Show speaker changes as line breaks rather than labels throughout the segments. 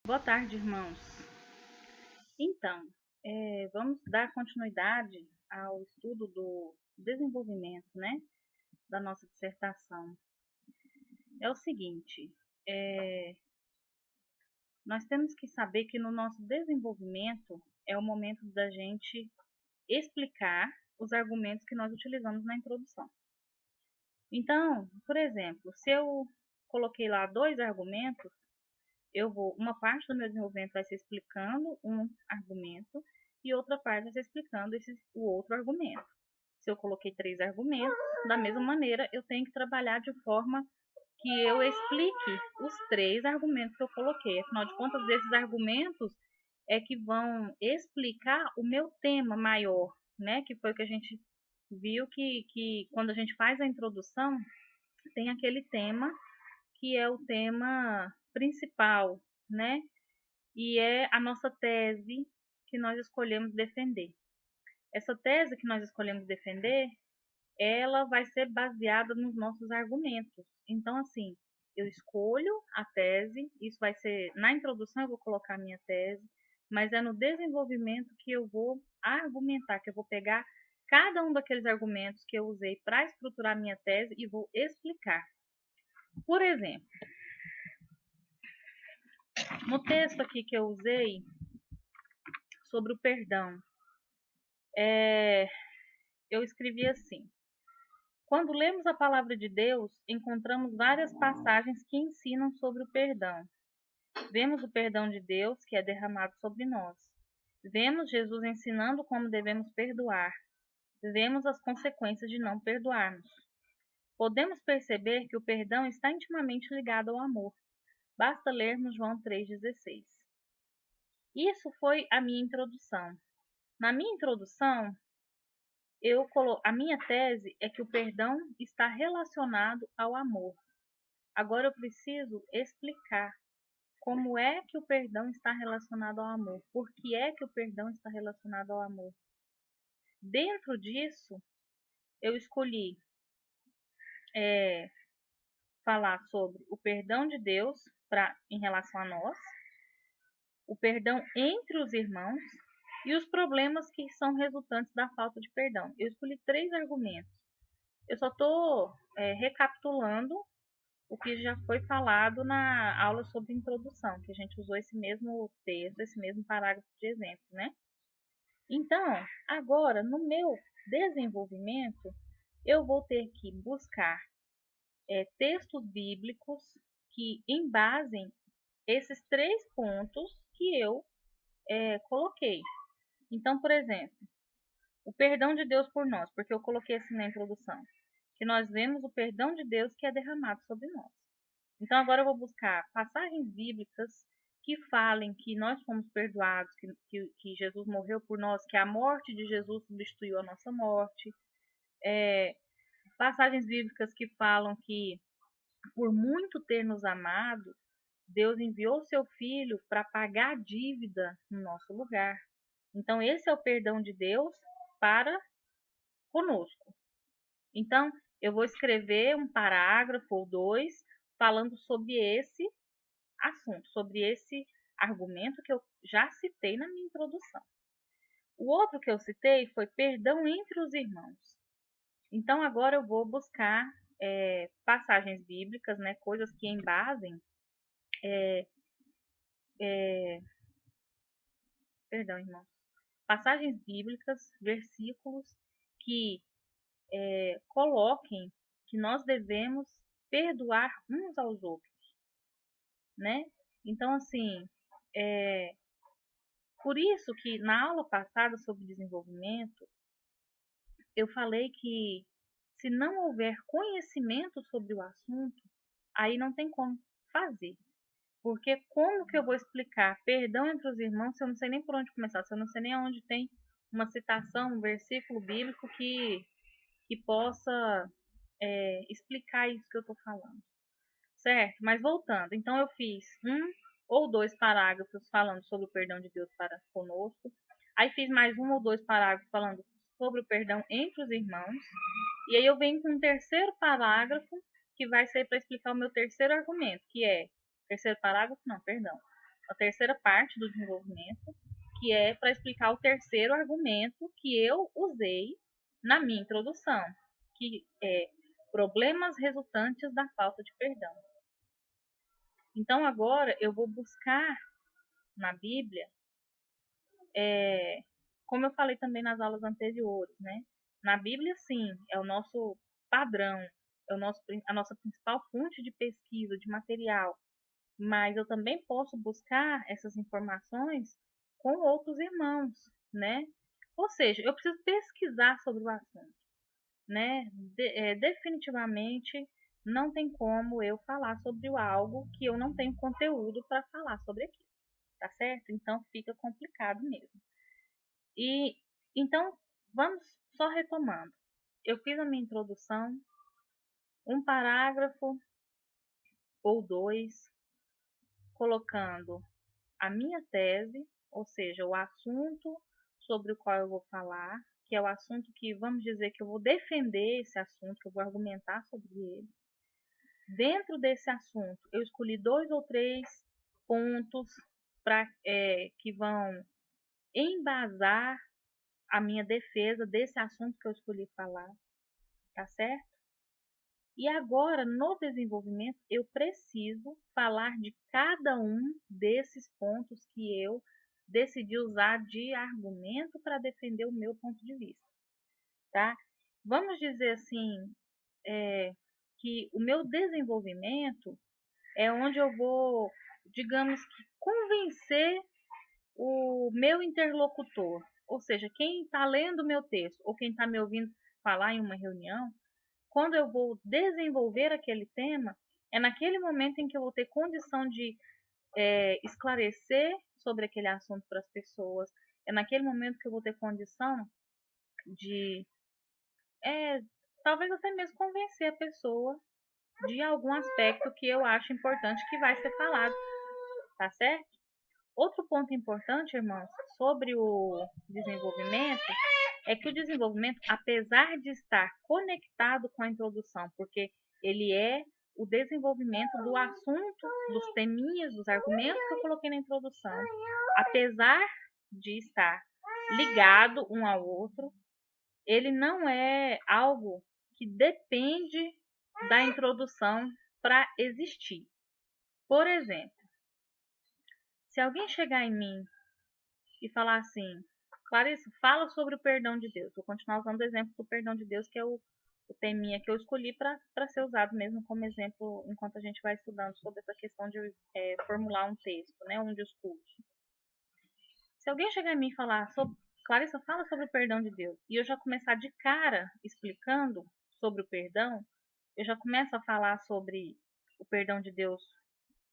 Boa tarde, irmãos. Então, vamos dar continuidade ao estudo do desenvolvimento, né, da nossa dissertação. É o seguinte, nós temos que saber que no nosso desenvolvimento é o momento da gente explicar os argumentos que nós utilizamos na introdução. Então, por exemplo, se eu coloquei lá 2 argumentos, uma parte do meu desenvolvimento vai ser explicando um argumento e outra parte vai ser explicando o outro argumento. Se eu coloquei 3 argumentos, da mesma maneira eu tenho que trabalhar de forma que eu explique os 3 argumentos que eu coloquei. Afinal de contas, esses argumentos é que vão explicar o meu tema maior, né? Que foi o que a gente viu que quando a gente faz a introdução, tem aquele tema que é o tema principal, né? E é a nossa tese que nós escolhemos defender. Essa tese que nós escolhemos defender, ela vai ser baseada nos nossos argumentos. Então, assim, eu escolho a tese, isso vai ser, na introdução eu vou colocar a minha tese, mas é no desenvolvimento que eu vou argumentar, que eu vou pegar cada um daqueles argumentos que eu usei para estruturar a minha tese e vou explicar. Por exemplo, no texto aqui que eu usei sobre o perdão, eu escrevi assim: quando lemos a palavra de Deus, encontramos várias passagens que ensinam sobre o perdão. Vemos o perdão de Deus que é derramado sobre nós. Vemos Jesus ensinando como devemos perdoar. Vemos as consequências de não perdoarmos. Podemos perceber que o perdão está intimamente ligado ao amor. Basta lermos João 3,16. Isso foi a minha introdução. Na minha introdução, a minha tese é que o perdão está relacionado ao amor. Agora eu preciso explicar como é que o perdão está relacionado ao amor. Por que é que o perdão está relacionado ao amor? Dentro disso, eu escolhi falar sobre o perdão de Deus em relação a nós, o perdão entre os irmãos e os problemas que são resultantes da falta de perdão. Eu escolhi 3 argumentos. Eu só estou recapitulando o que já foi falado na aula sobre introdução, que a gente usou esse mesmo texto, esse mesmo parágrafo de exemplo, né? Então, agora, no meu desenvolvimento, eu vou ter que buscar textos bíblicos que embasem esses 3 pontos que eu coloquei. Então, por exemplo, o perdão de Deus por nós, porque eu coloquei assim na introdução, que nós vemos o perdão de Deus que é derramado sobre nós. Então, agora eu vou buscar passagens bíblicas que falem que nós fomos perdoados, que Jesus morreu por nós, que a morte de Jesus substituiu a nossa morte. Passagens bíblicas que falam que, por muito ter nos amado, Deus enviou seu Filho para pagar a dívida no nosso lugar. Então, esse é o perdão de Deus para conosco. Então, eu vou escrever um parágrafo ou 2 falando sobre esse assunto, sobre esse argumento que eu já citei na minha introdução. O outro que eu citei foi perdão entre os irmãos. Então, agora eu vou buscar passagens bíblicas, né, coisas que embasem irmãos, passagens bíblicas, versículos que coloquem que nós devemos perdoar uns aos outros, né? Então, assim, por isso que na aula passada sobre desenvolvimento, eu falei que se não houver conhecimento sobre o assunto, aí não tem como fazer. Porque como que eu vou explicar perdão entre os irmãos se eu não sei nem por onde começar, se eu não sei nem onde tem uma citação, um versículo bíblico que possa explicar isso que eu estou falando. Certo? Mas voltando, então eu fiz 1 ou 2 parágrafos falando sobre o perdão de Deus para conosco. Aí fiz mais 1 ou 2 parágrafos falando sobre o perdão entre os irmãos. E aí eu venho com um terceiro parágrafo que vai ser para explicar o meu terceiro argumento, que é... Terceiro parágrafo? Não, perdão. a terceira parte do desenvolvimento, que é para explicar o terceiro argumento que eu usei na minha introdução, que é problemas resultantes da falta de perdão. Então agora eu vou buscar na Bíblia, como eu falei também nas aulas anteriores, né? Na Bíblia, sim, é o nosso padrão, é a nossa principal fonte de pesquisa, de material, mas eu também posso buscar essas informações com outros irmãos, né? Ou seja, eu preciso pesquisar sobre o assunto, né? Definitivamente não tem como eu falar sobre algo que eu não tenho conteúdo para falar sobre aquilo, tá certo? Então fica complicado mesmo. E então vamos só retomando. Eu fiz a minha introdução, um parágrafo ou dois, colocando a minha tese, ou seja, o assunto sobre o qual eu vou falar, que é o assunto que, vamos dizer, que eu vou defender esse assunto, que eu vou argumentar sobre ele. Dentro desse assunto, eu escolhi 2 ou 3 pontos que vão embasar a minha defesa desse assunto que eu escolhi falar, tá certo? E agora, no desenvolvimento, eu preciso falar de cada um desses pontos que eu decidi usar de argumento para defender o meu ponto de vista, tá? Vamos dizer assim, que o meu desenvolvimento é onde eu vou, digamos que, convencer o meu interlocutor, ou seja, quem está lendo o meu texto ou quem está me ouvindo falar em uma reunião. Quando eu vou desenvolver aquele tema, é naquele momento em que eu vou ter condição de esclarecer sobre aquele assunto para as pessoas, é naquele momento que eu vou ter condição de, talvez até mesmo convencer a pessoa de algum aspecto que eu acho importante que vai ser falado, tá certo? Outro ponto importante, irmãos, sobre o desenvolvimento, é que o desenvolvimento, apesar de estar conectado com a introdução, porque ele é o desenvolvimento do assunto, dos teminhas, dos argumentos que eu coloquei na introdução, apesar de estar ligado um ao outro, ele não é algo que depende da introdução para existir. Por exemplo, se alguém chegar em mim e falar assim: Clarissa, fala sobre o perdão de Deus. Vou continuar usando o exemplo do perdão de Deus, que é o teminha que eu escolhi para ser usado mesmo como exemplo enquanto a gente vai estudando sobre essa questão de formular um texto, né, um discurso. Se alguém chegar em mim e falar: Clarissa, fala sobre o perdão de Deus, e eu já começar de cara explicando sobre o perdão, eu já começo a falar sobre o perdão de Deus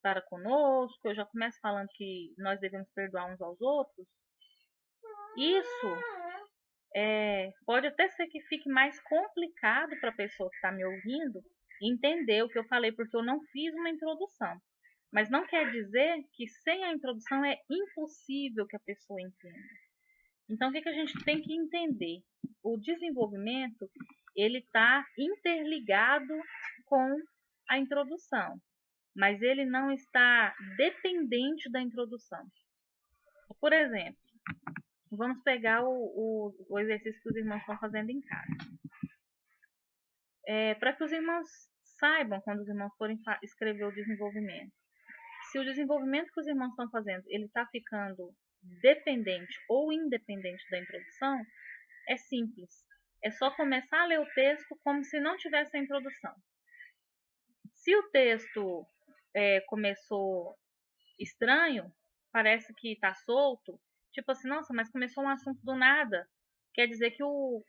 para conosco, eu já começo falando que nós devemos perdoar uns aos outros. Isso pode até ser que fique mais complicado para a pessoa que está me ouvindo entender o que eu falei, porque eu não fiz uma introdução. Mas não quer dizer que sem a introdução é impossível que a pessoa entenda. Então, o que a gente tem que entender? O desenvolvimento, ele está interligado com a introdução, mas ele não está dependente da introdução. Por exemplo, vamos pegar o exercício que os irmãos estão fazendo em casa. Para que os irmãos saibam, quando os irmãos forem escrever o desenvolvimento, se o desenvolvimento que os irmãos estão fazendo, ele está ficando dependente ou independente da introdução, é simples. É só começar a ler o texto como se não tivesse a introdução. Se o texto começou estranho, parece que está solto, tipo assim, nossa, mas começou um assunto do nada, quer dizer que o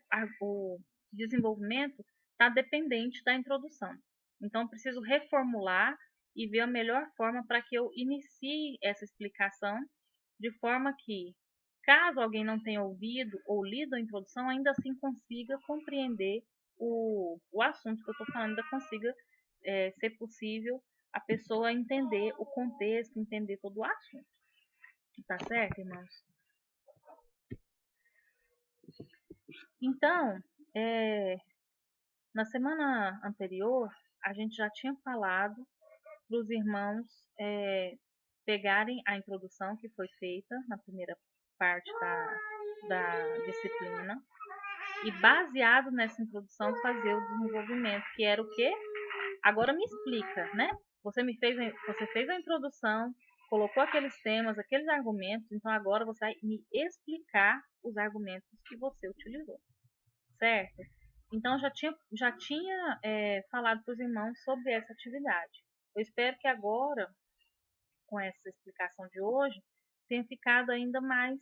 desenvolvimento está dependente da introdução. Então, eu preciso reformular e ver a melhor forma para que eu inicie essa explicação, de forma que, caso alguém não tenha ouvido ou lido a introdução, ainda assim consiga compreender o assunto que eu estou falando, ainda consiga ser possível a pessoa entender o contexto, entender todo o assunto. Tá certo, irmãos? Então, na semana anterior, a gente já tinha falado para os irmãos pegarem a introdução que foi feita na primeira parte da disciplina e, baseado nessa introdução, fazer o desenvolvimento, que era o quê? Agora me explica, né? Você fez a introdução, colocou aqueles temas, aqueles argumentos, então agora você vai me explicar os argumentos que você utilizou, certo? Então já tinha falado para os irmãos sobre essa atividade. Eu espero que agora, com essa explicação de hoje, tenha ficado ainda mais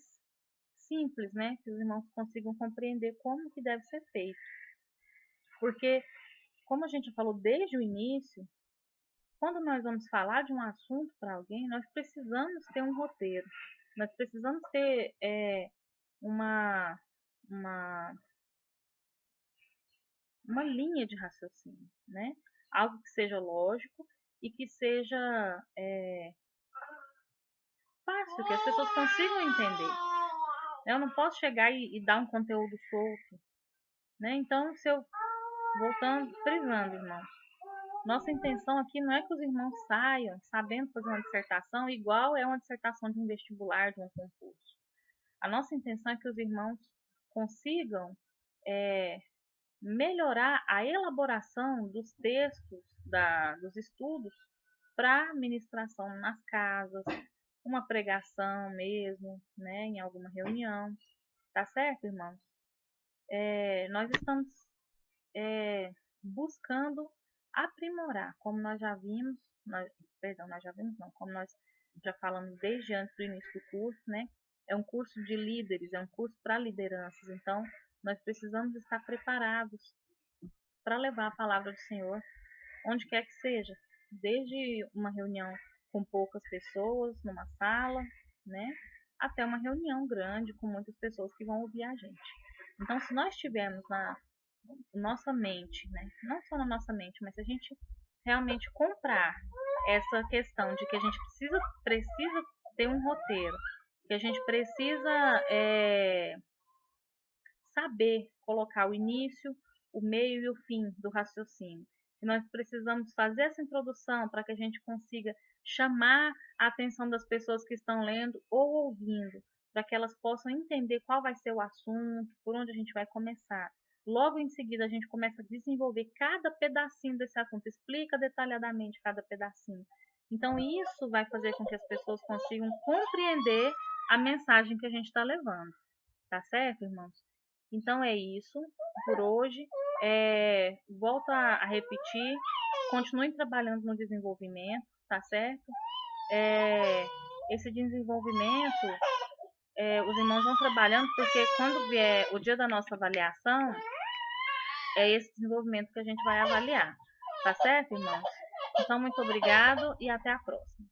simples, né? Que os irmãos consigam compreender como que deve ser feito. Porque, como a gente falou desde o início, quando nós vamos falar de um assunto para alguém, nós precisamos ter um roteiro. Nós precisamos ter uma, uma, uma linha de raciocínio, né? Algo que seja lógico e que seja fácil, que as pessoas consigam entender. Eu não posso chegar e dar um conteúdo solto, né? Então, frisando, irmãos, nossa intenção aqui não é que os irmãos saiam sabendo fazer uma dissertação igual é uma dissertação de um vestibular, de um concurso. A nossa intenção é que os irmãos consigam melhorar a elaboração dos textos, dos estudos, para ministração nas casas, uma pregação mesmo, né, em alguma reunião. Tá certo, irmãos? Nós estamos buscando aprimorar, como nós já vimos, como nós já falamos desde antes do início do curso, né? É um curso de líderes, é um curso para lideranças, então nós precisamos estar preparados para levar a palavra do Senhor onde quer que seja, desde uma reunião com poucas pessoas numa sala, né? Até uma reunião grande com muitas pessoas que vão ouvir a gente. Então, se nós tivermos na nossa mente, né? Não só na nossa mente, mas se a gente realmente comprar essa questão de que a gente precisa ter um roteiro, que a gente precisa saber colocar o início, o meio e o fim do raciocínio. E nós precisamos fazer essa introdução para que a gente consiga chamar a atenção das pessoas que estão lendo ou ouvindo, para que elas possam entender qual vai ser o assunto, por onde a gente vai começar. Logo em seguida, a gente começa a desenvolver cada pedacinho desse assunto, explica detalhadamente cada pedacinho. Então, isso vai fazer com que as pessoas consigam compreender a mensagem que a gente está levando. Tá certo, irmãos? Então, é isso por hoje. Volto a repetir, continuem trabalhando no desenvolvimento, tá certo? Esse desenvolvimento, os irmãos vão trabalhando, porque quando vier o dia da nossa avaliação, é esse desenvolvimento que a gente vai avaliar. Tá certo, irmãos? Então, muito obrigado e até a próxima.